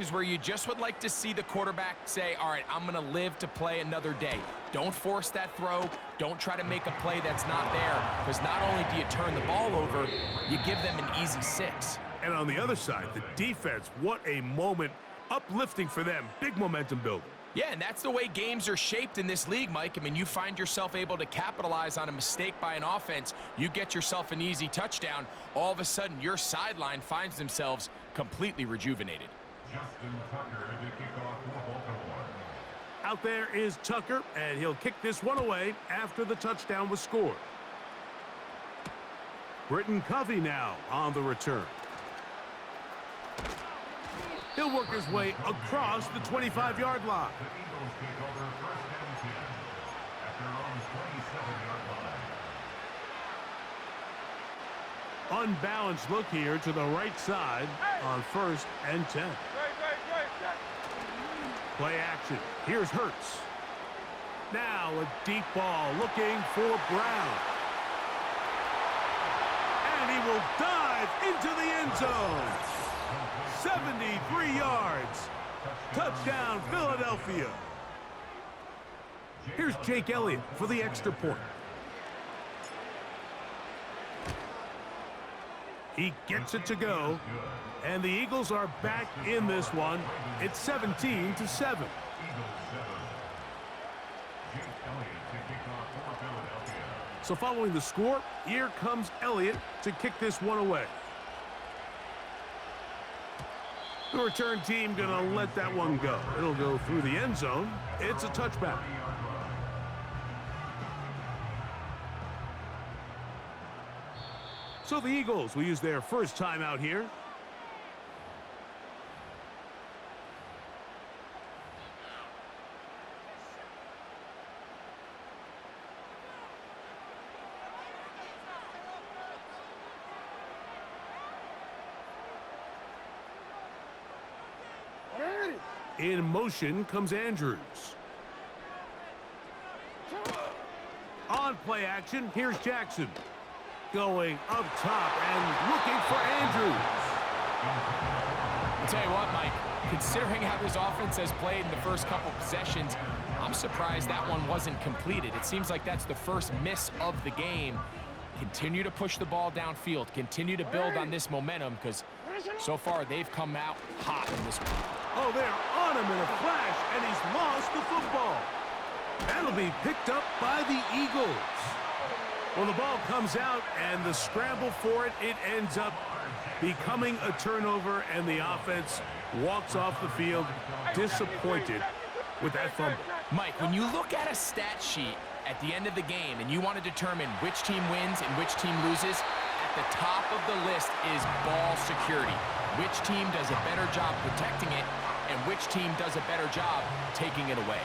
is where you just would like to see the quarterback say, all right, I'm going to live to play another day. Don't force that throw. Don't try to make a play that's not there, because not only do you turn the ball over, you give them an easy 6. And on the other side, the defense, what a moment. Uplifting for them. Big momentum builder. Yeah, and that's the way games are shaped in this league, Mike. I mean, you find yourself able to capitalize on a mistake by an offense. You get yourself an easy touchdown. All of a sudden, your sideline finds themselves completely rejuvenated. Out there is Tucker, and he'll kick this one away after the touchdown was scored. Britton Covey now on the return. He'll work his way across the 25-yard line. Unbalanced look here to the right side on 1st and 10. Play action. Here's Hurts. Now a deep ball looking for Brown. And he will dive into the end zone. 73 yards. Touchdown, Philadelphia. Here's Jake Elliott for the extra point. He gets it to go, and the Eagles are back in this one. It's 17-7. So following the score, here comes Elliott to kick this one away. The return team gonna let that one go. It'll go through the end zone. It's a touchback. So the Eagles will use their first time out here. In motion comes Andrews. On play action, here's Jackson. Going up top and looking for Andrews. I'll tell you what, Mike, considering how this offense has played in the first couple possessions, I'm surprised that one wasn't completed. It seems like that's the first miss of the game. Continue to push the ball downfield. Continue to build on this momentum, because so far they've come out hot in this one. Oh, they're on him in a flash, and he's lost the football. That'll be picked up by the Eagles. Well, the ball comes out, and the scramble for it, it ends up becoming a turnover, and the offense walks off the field disappointed with that fumble. Mike, when you look at a stat sheet at the end of the game and you want to determine which team wins and which team loses, at the top of the list is ball security. Which team does a better job protecting it, and which team does a better job taking it away.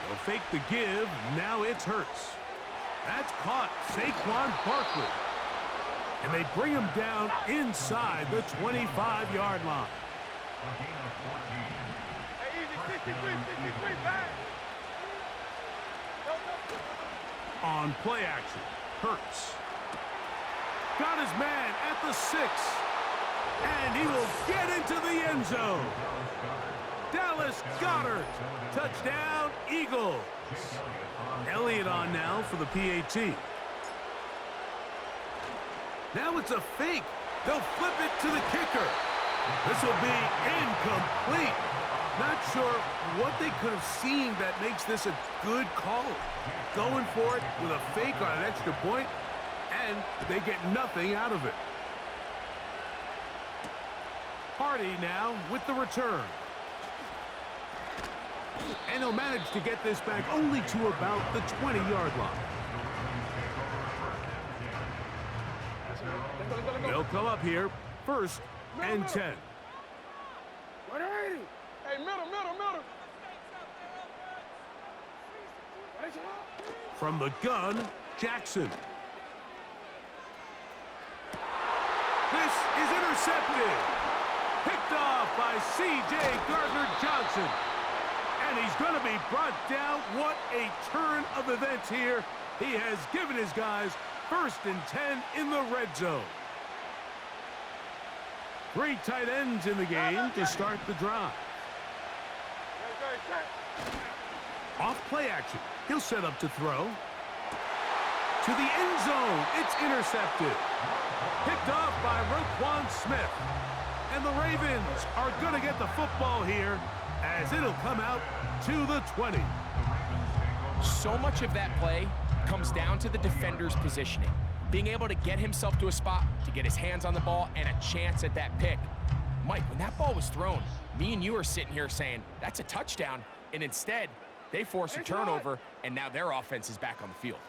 They'll fake the give. Now it's Hurts. That's caught. Saquon Barkley. And they bring him down inside the 25-yard line. On play action, Hurts. Got his man at the 6. And he will get into the end zone. Dallas Goedert. Touchdown, Eagles. Elliott on now for the PAT. Now it's a fake. They'll flip it to the kicker. This will be incomplete. Not sure what they could have seen that makes this a good call. Going for it with a fake on an extra point, and they get nothing out of it. Hardy now with the return. And he'll manage to get this back only to about the 20-yard line. They'll come up here, 1st and 10. Hey, middle. From the gun, Jackson. This is intercepted. Picked off by C.J. Gardner-Johnson. And he's going to be brought down. What a turn of events here. He has given his guys 1st and 10 in the red zone. Three tight ends in the game to start the drive. Off play action. He'll set up to throw. To the end zone. It's intercepted. Picked off by Roquan Smith. And the Ravens are going to get the football here as it'll come out to the 20. So much of that play comes down to the defender's positioning. Being able to get himself to a spot, to get his hands on the ball, and a chance at that pick. Mike, when that ball was thrown, me and you are sitting here saying, that's a touchdown, and instead, they force a turnover, and now their offense is back on the field.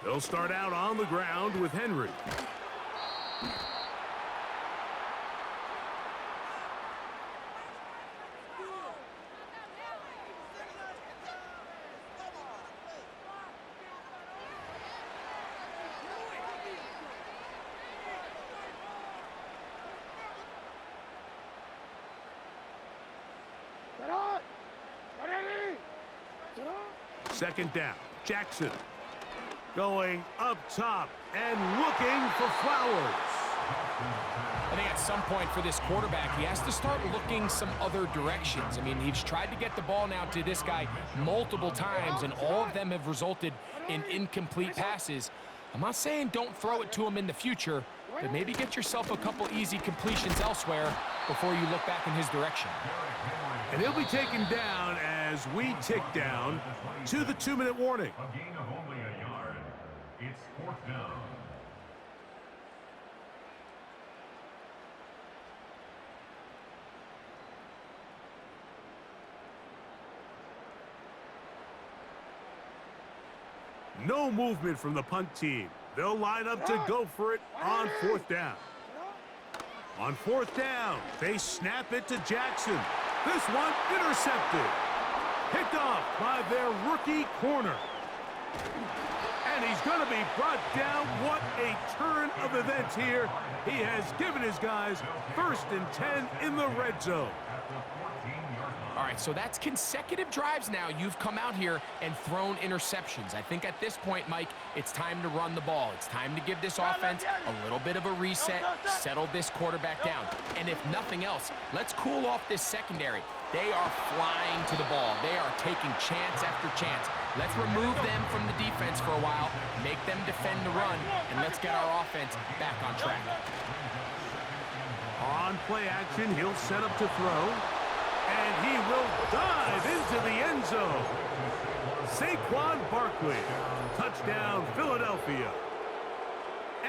They'll start out on the ground with Henry. Second down, Jackson. Going up top and looking for Flowers. I think at some point for this quarterback, he has to start looking some other directions. I mean, he's tried to get the ball now to this guy multiple times, and all of them have resulted in incomplete passes. I'm not saying don't throw it to him in the future, but maybe get yourself a couple easy completions elsewhere before you look back in his direction. And he'll be taken down as we tick down to the 2-minute warning. A gain of only a yard. It's 4th down. No movement from the punt team. They'll line up to go for it on 4th down. On 4th down, they snap it to Jackson. This one intercepted. Picked off by their rookie corner. And he's going to be brought down. What a turn of events here. He has given his guys 1st and 10 in the red zone. All right, so that's consecutive drives now. You've come out here and thrown interceptions. I think at this point, Mike, it's time to run the ball. It's time to give this offense a little bit of a reset, settle this quarterback down. And if nothing else, let's cool off this secondary. They are flying to the ball. They are taking chance after chance. Let's remove them from the defense for a while, make them defend the run, and let's get our offense back on track. On play action, he'll set up to throw. And he will dive into the end zone. Saquon Barkley. Touchdown, Philadelphia.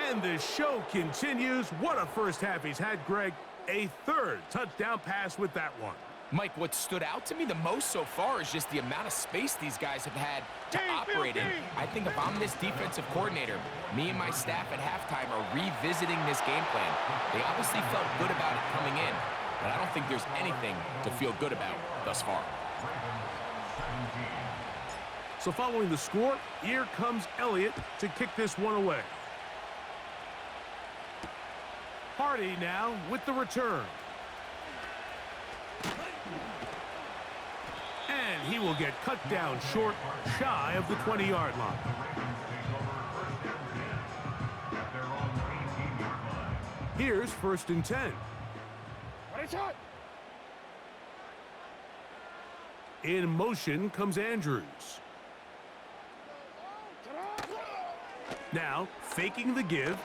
And the show continues. What a first half he's had, Greg. A 3rd touchdown pass with that one. Mike, what stood out to me the most so far is just the amount of space these guys have had to operate in. I think if I'm this defensive coordinator, me and my staff at halftime are revisiting this game plan. They obviously felt good about it coming in, but I don't think there's anything to feel good about thus far. So following the score, here comes Elliott to kick this one away. Hardy now with the return. And he will get cut down short, shy of the 20-yard line. Here's 1st and 10. In motion comes Andrews. Now, faking the give.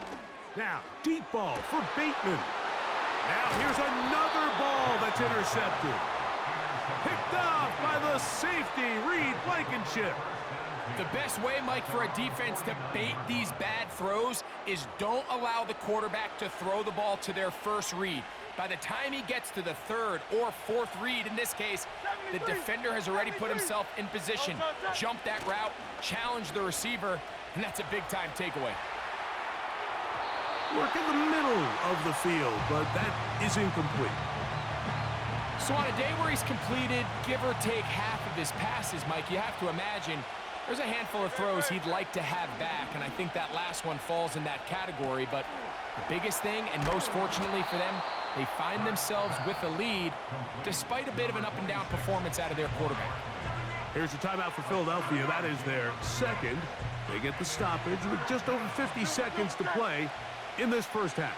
Now, deep ball for Bateman. Now, here's another ball that's intercepted. Picked off by the safety, Reed Blankenship. The best way, Mike, for a defense to bait these bad throws is don't allow the quarterback to throw the ball to their first read. By the time he gets to the 3rd or 4th read, in this case, the defender has already put himself in position, jump that route, challenge the receiver, and that's a big-time takeaway. Work in the middle of the field, but that is incomplete. So on a day where he's completed, give or take half of his passes, Mike, you have to imagine there's a handful of throws he'd like to have back, and I think that last one falls in that category. But the biggest thing, and most fortunately for them, they find themselves with a lead despite a bit of an up-and-down performance out of their quarterback. Here's a timeout for Philadelphia. That is their 2nd. They get the stoppage with just over 50 seconds to play in this first half.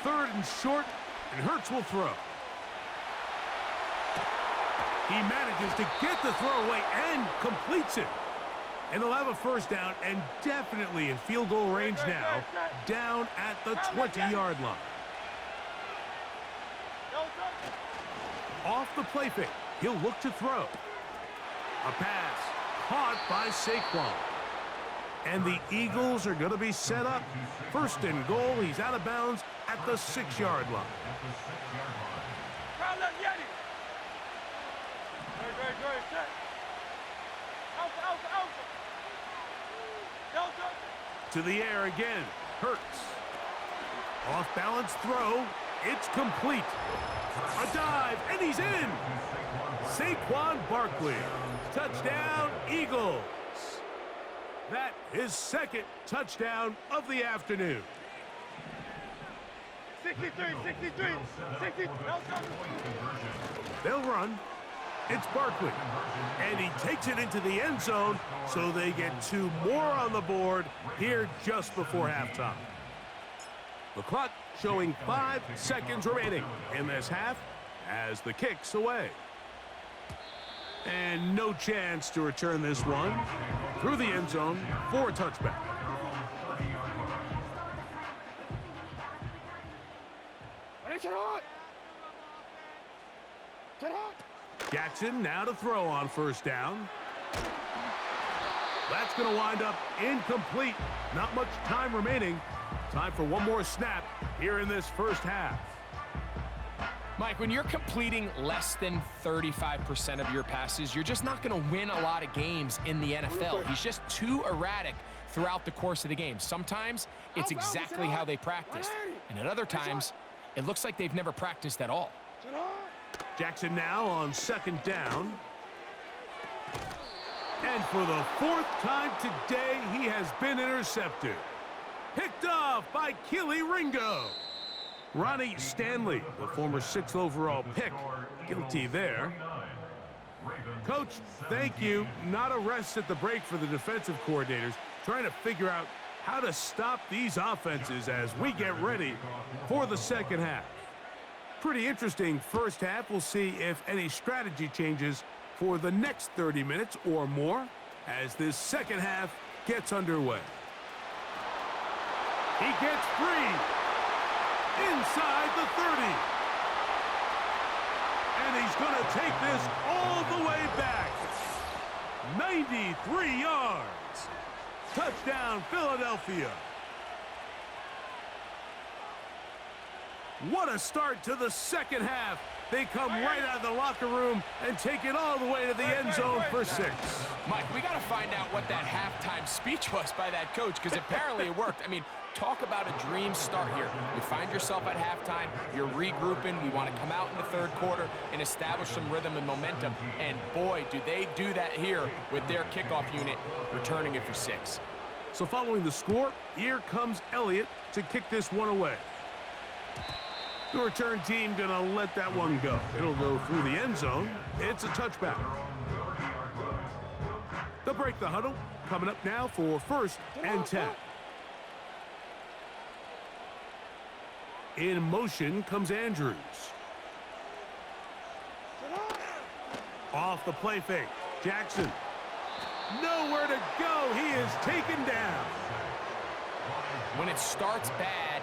3rd and short, and Hurts will throw. He manages to get the throw away and completes it. And they'll have a first down and definitely in field goal range now, down at the 20-yard line. Off the play fake, he'll look to throw. A pass caught by Saquon. And the Eagles are going to be set up. 1st and goal, he's out of bounds at the 6-yard line. To the air again, Hurts. Off balance throw, it's complete. A dive, and he's in. Saquon Barkley, touchdown Eagles. That is 2nd touchdown of the afternoon. 63. They'll run. It's Barkley. And he takes it into the end zone, so they get 2 more on the board here just before halftime. The clock showing 5 seconds remaining in this half as the kick's away. And no chance to return this one through the end zone for a touchback. Jackson now to throw on 1st down. That's going to wind up incomplete. Not much time remaining. Time for one more snap here in this first half. Mike, when you're completing less than 35% of your passes, you're just not going to win a lot of games in the NFL. He's just too erratic throughout the course of the game. Sometimes it's exactly how they practice, and at other times, it looks like they've never practiced at all. Jackson now on 2nd down. And for the 4th time today, he has been intercepted. Picked off by Keely Ringo. Ronnie Stanley, the former 6th overall pick, guilty there. Coach, thank you. Not a rest at the break for the defensive coordinators, trying to figure out how to stop these offenses as we get ready for the second half. Pretty interesting first half. We'll see if any strategy changes for the next 30 minutes or more as this second half gets underway. He gets free inside the 30. And he's going to take this all the way back. 93 yards. Touchdown, Philadelphia. What a start to the second half. They come right out of the locker room and take it all the way to the end zone for 6. Mike, we got to find out what that halftime speech was by that coach, because apparently it worked. I mean, talk about a dream start here. You find yourself at halftime, you're regrouping, we want to come out in the 3rd quarter and establish some rhythm and momentum. And boy, do they do that here with their kickoff unit, returning it for 6. So following the score, here comes Elliott to kick this one away. The return team gonna let that one go. It'll go through the end zone. It's a touchback. They'll break the huddle. Coming up now for 1st and 10. In motion comes Andrews. Off the play fake. Jackson. Nowhere to go. He is taken down. When it starts bad,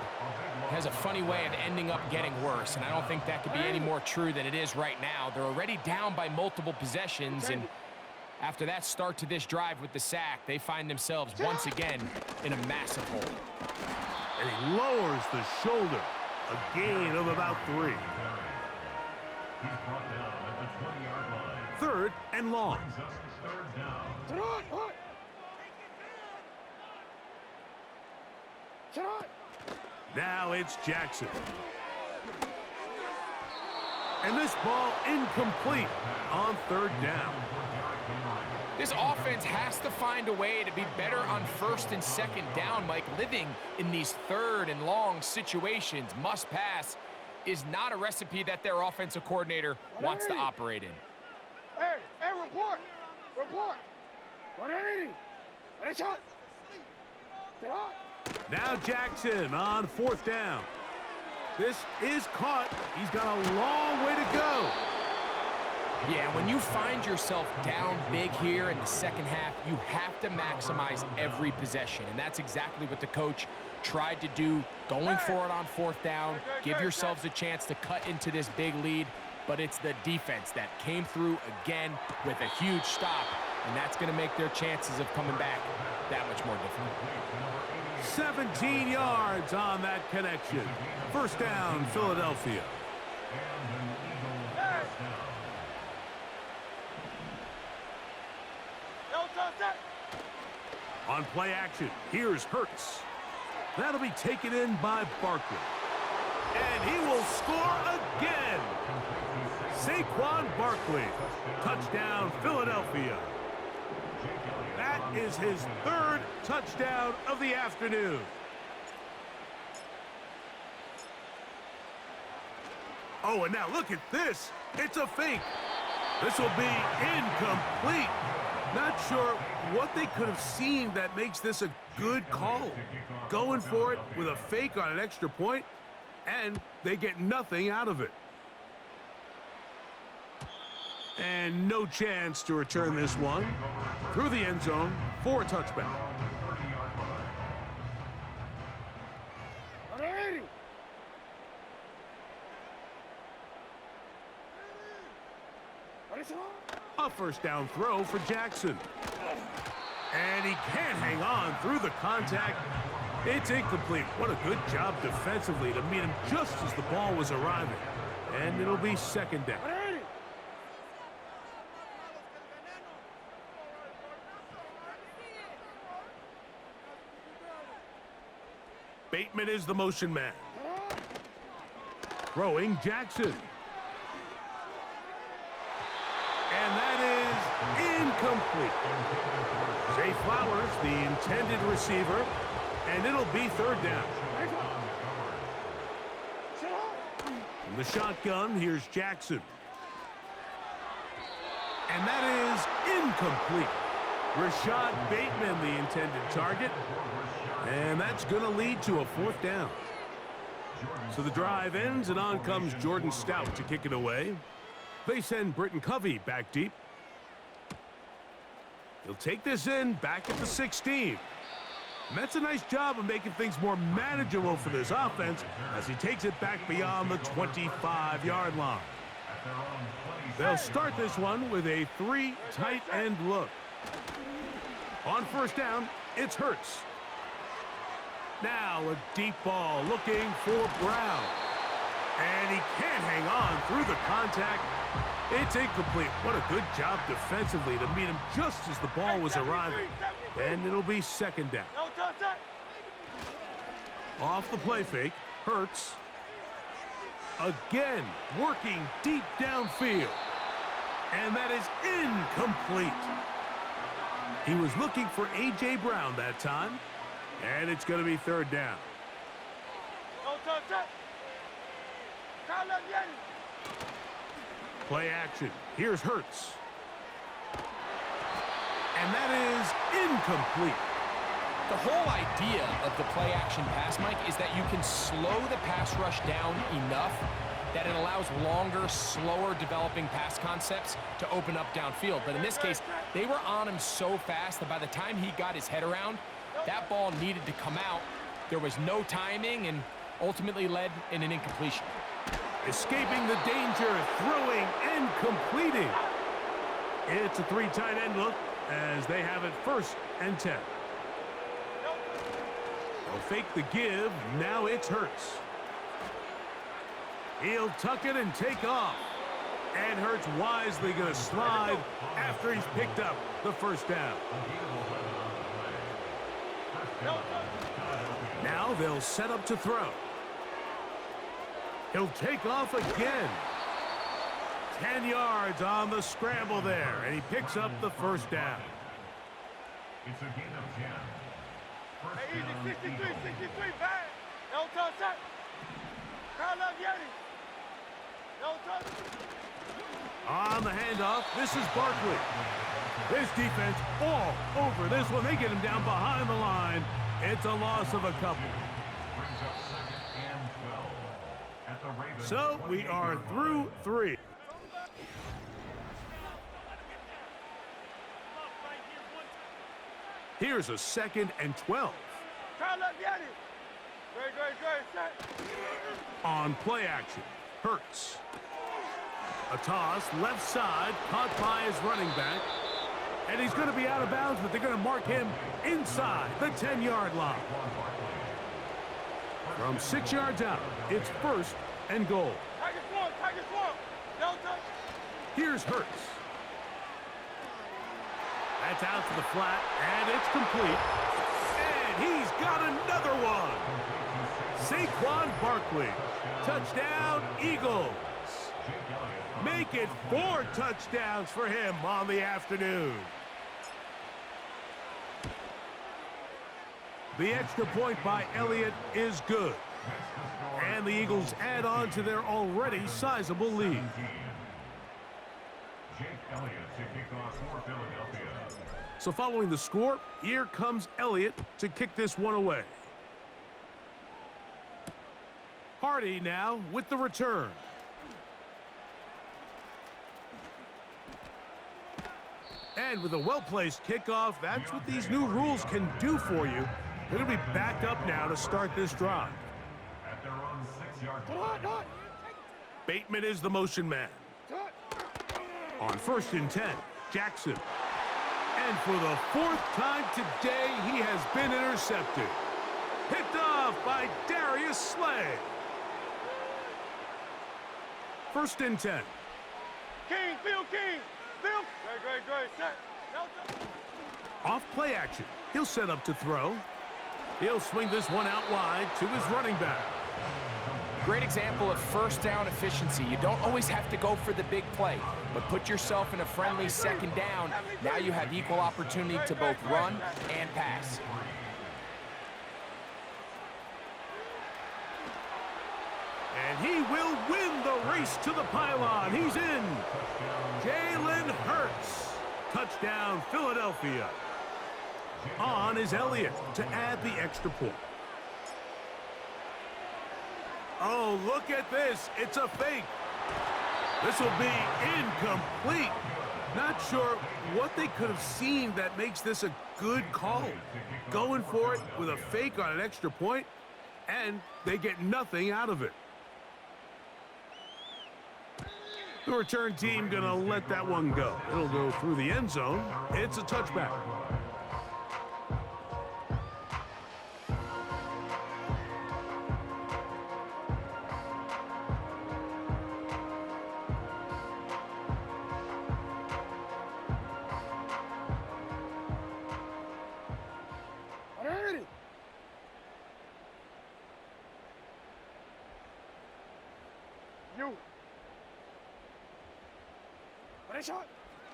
it has a funny way of ending up getting worse, and I don't think that could be any more true than it is right now. They're already down by multiple possessions, and after that start to this drive with the sack, they find themselves once again in a massive hole. And he lowers the shoulder. A gain of about 3. He's brought down at the 20-yard line. 3rd and long. Now it's Jackson. And this ball incomplete on 3rd down. This offense has to find a way to be better on 1st and 2nd down, Mike. Living in these 3rd and long situations, must pass, is not a recipe that their offensive coordinator wants to operate in. Hey, report! Now Jackson on 4th down. This is caught. He's got a long way to go. Yeah, when you find yourself down big here in the second half, you have to maximize every possession. And that's exactly what the coach tried to do, going for it on 4th down. Give yourselves a chance to cut into this big lead. But it's the defense that came through again with a huge stop. And that's going to make their chances of coming back that much more difficult. 17 yards on that connection. 1st down, Philadelphia. On play action, here's Hurts. That'll be taken in by Barkley. And he will score again. Saquon Barkley. Touchdown, Philadelphia. That is his 3rd touchdown of the afternoon. Oh, and now look at this. It's a fake. This will be incomplete. Not sure what they could have seen that makes this a good call. Going for it with a fake on an extra point, and they get nothing out of it. And no chance to return this one through the end zone for a touchback. A 1st down throw for Jackson. And he can't hang on through the contact. It's incomplete. What a good job defensively to meet him just as the ball was arriving. And it'll be 2nd down. Bateman is the motion man. Throwing Jackson. And that is incomplete. Zay Flowers, the intended receiver, and it'll be 3rd down. From the shotgun, here's Jackson. And that is incomplete. Rashad Bateman, the intended target. And that's going to lead to a 4th down. So the drive ends, and on comes Jordan Stout to kick it away. They send Britton Covey back deep. He'll take this in back at the 16. And that's a nice job of making things more manageable for this offense as he takes it back beyond the 25-yard line. They'll start this one with a 3 tight end look. On 1st down, it's Hurts. Now a deep ball looking for Brown. And he can't hang on through the contact. It's incomplete. What a good job defensively to meet him just as the ball was arriving. And it'll be 2nd down. Off the play fake, Hurts. Again, working deep downfield. And that is incomplete. He was looking for A.J. Brown that time. And it's going to be 3rd down. Play action. Here's Hurts. And that is incomplete. The whole idea of the play action pass, Mike, is that you can slow the pass rush down enough that it allows longer, slower developing pass concepts to open up downfield. But in this case, they were on him so fast that by the time he got his head around, that ball needed to come out. There was no timing and ultimately led in an incompletion. Escaping the danger, throwing and completing. It's a 3 tight end look as they have it 1st and 10. They'll fake the give. Now it's Hurts. He'll tuck it and take off. And Hurts wisely going to slide after he's picked up the 1st down. Now they'll set up to throw. He'll take off again. 10 yards on the scramble there, and he picks up the 1st down. It's a gain of 10. Hey, easy, 63, bang. No touch, touch. Carl Yeti. No touch. On the handoff, this is Barkley. This defense all over this one. They get him down behind the line. It's a loss of a couple. Brings up 2nd and 12 at the Ravens. So we are through 3. Here's a 2nd and 12. Try left, Yeti. Great, set. On play action, Hurts. A toss, left side, caught by his running back. And he's going to be out of bounds, but they're going to mark him inside the 10-yard line. From 6 yards out, it's 1st and goal. Tiger swamp. Delta. Here's Hurts. That's out to the flat, and it's complete. And he's got another one. Saquon Barkley. Touchdown, Eagles. Make it 4 touchdowns for him on the afternoon. The extra point by Elliott is good. And the Eagles add on to their already sizable lead. Jake Elliott to kick off for Philadelphia. So following the score, here comes Elliott to kick this one away. Hardy now with the return. And with a well-placed kickoff, that's what these new rules can do for you. They're going to be back up now to start this drive. At their own 6-yard line. Bateman is the motion man. On 1st and 10, Jackson. And for the 4th time today, he has been intercepted. Picked off by Darius Slay. 1st and 10. King. Great, set. Delta. Off play action. He'll set up to throw. He'll swing this one out wide to his running back. Great example of first down efficiency. You don't always have to go for the big play, but put yourself in a friendly 2nd down. Now you have equal opportunity to both run and pass. And he will win the race to the pylon. He's in. Jalen Hurts. Touchdown, Philadelphia. On is Elliott to add the extra point. Oh, look at this. It's a fake. This will be incomplete. Not sure what they could have seen that makes this a good call. Going for it with a fake on an extra point, and they get nothing out of it. The return team going to let that one go. It'll go through the end zone. It's a touchback.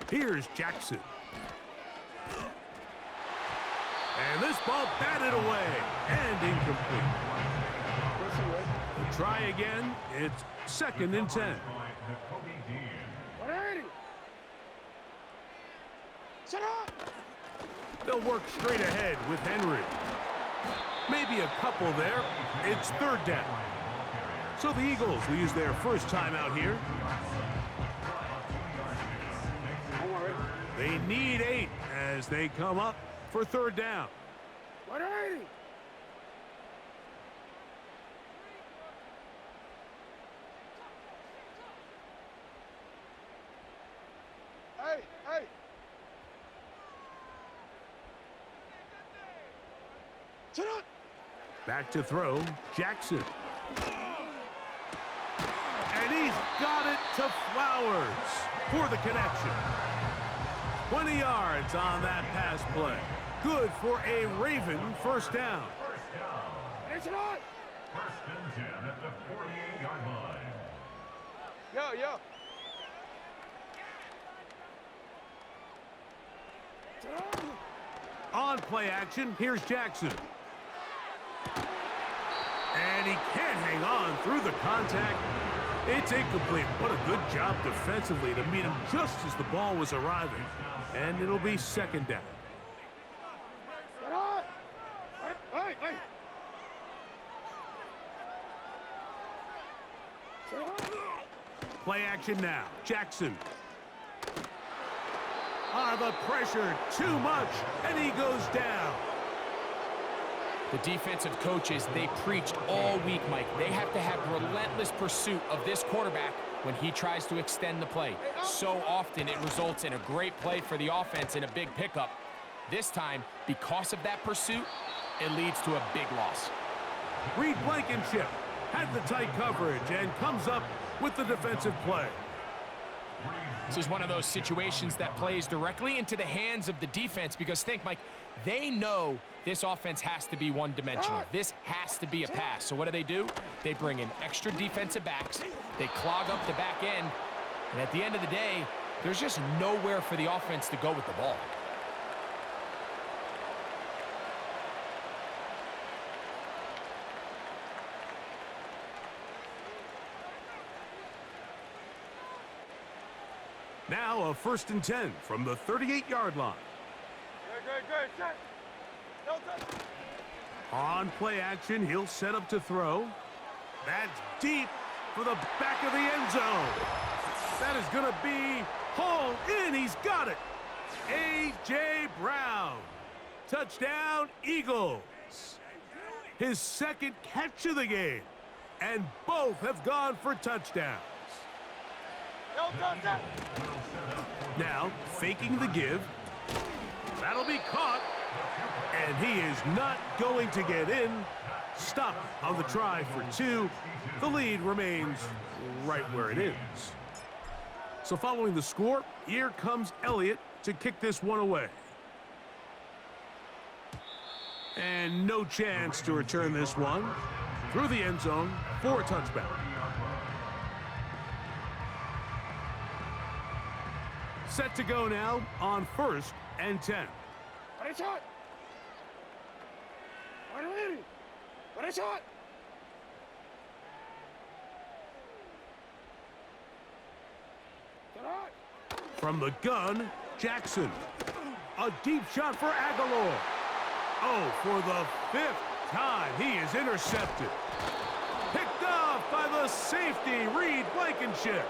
Here's Jackson. And this ball batted away and incomplete. We'll try again. It's 2nd and 10. They'll work straight ahead with Henry. Maybe a couple there. It's 3rd down. So the Eagles will use their first timeout here. They need 8 as they come up for 3rd down. 180. Hey. Sit up. Back to throw, Jackson. And he's got it to Flowers for the connection. 20 yards on that pass play. Good for a Raven first down. It's on. 1st and 10 at the 48-yard line. Yo. On play action, here's Jackson. And he can't hang on through the contact. It's incomplete. What a good job defensively to meet him just as the ball was arriving. And it'll be second down. Play action now. Jackson. The pressure, too much, and he goes down. The defensive coaches, they preached all week, Mike. They have to have relentless pursuit of this quarterback when he tries to extend the play. So often it results in a great play for the offense and a big pickup. This time, because of that pursuit, it leads to a big loss. Reed Blankenship had the tight coverage and comes up with the defensive play. This is one of those situations that plays directly into the hands of the defense because think, Mike, they know this offense has to be one-dimensional. This has to be a pass. So what do? They bring in extra defensive backs. They clog up the back end. And at the end of the day, there's just nowhere for the offense to go with the ball. Now a 1st and 10 from the 38-yard line. Good, set. No touch. On play action, he'll set up to throw. That's deep for the back of the end zone. That is going to be hauled in. He's got it. A.J. Brown. Touchdown, Eagles. His second catch of the game. And both have gone for touchdowns. No touch. Now, faking the give. That'll be caught. And he is not going to get in. Stop on the try for 2. The lead remains right where it is. So following the score, here comes Elliott to kick this one away. And no chance to return this one through the end zone for a touchback. Set to go now on 1st and 10. What a shot! What a shot! From the gun, Jackson. A deep shot for Aguilar. Oh, for the 5th time, he is intercepted. Picked off by the safety, Reed Blankenship.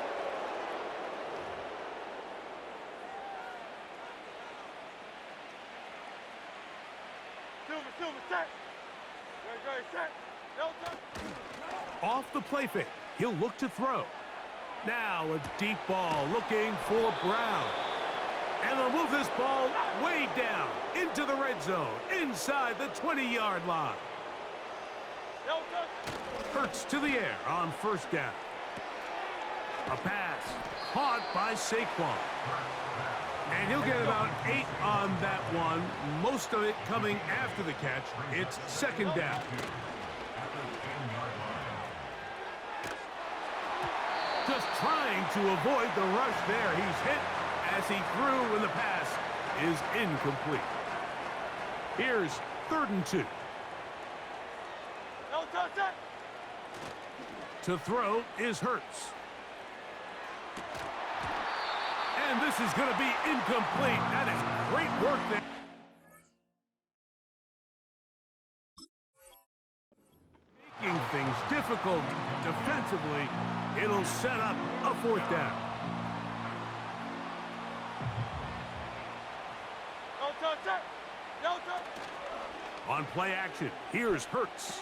Silver, set. Good, set. No touch. Off the play fake, he'll look to throw. Now a deep ball looking for Brown. And they'll move this ball way down into the red zone, inside the 20-yard line. No touch. Hurts to the air on 1st down. A pass caught by Saquon. And he'll get about 8 on that one, most of it coming after the catch. It's 2nd down. Just trying to avoid the rush there. He's hit as he threw when the pass is incomplete. Here's 3rd and 2. No touch. To throw is Hurts. And this is going to be incomplete. That is great work there. Making things difficult defensively. It'll set up a 4th down. No touch. No touch. On play action, here's Hurts.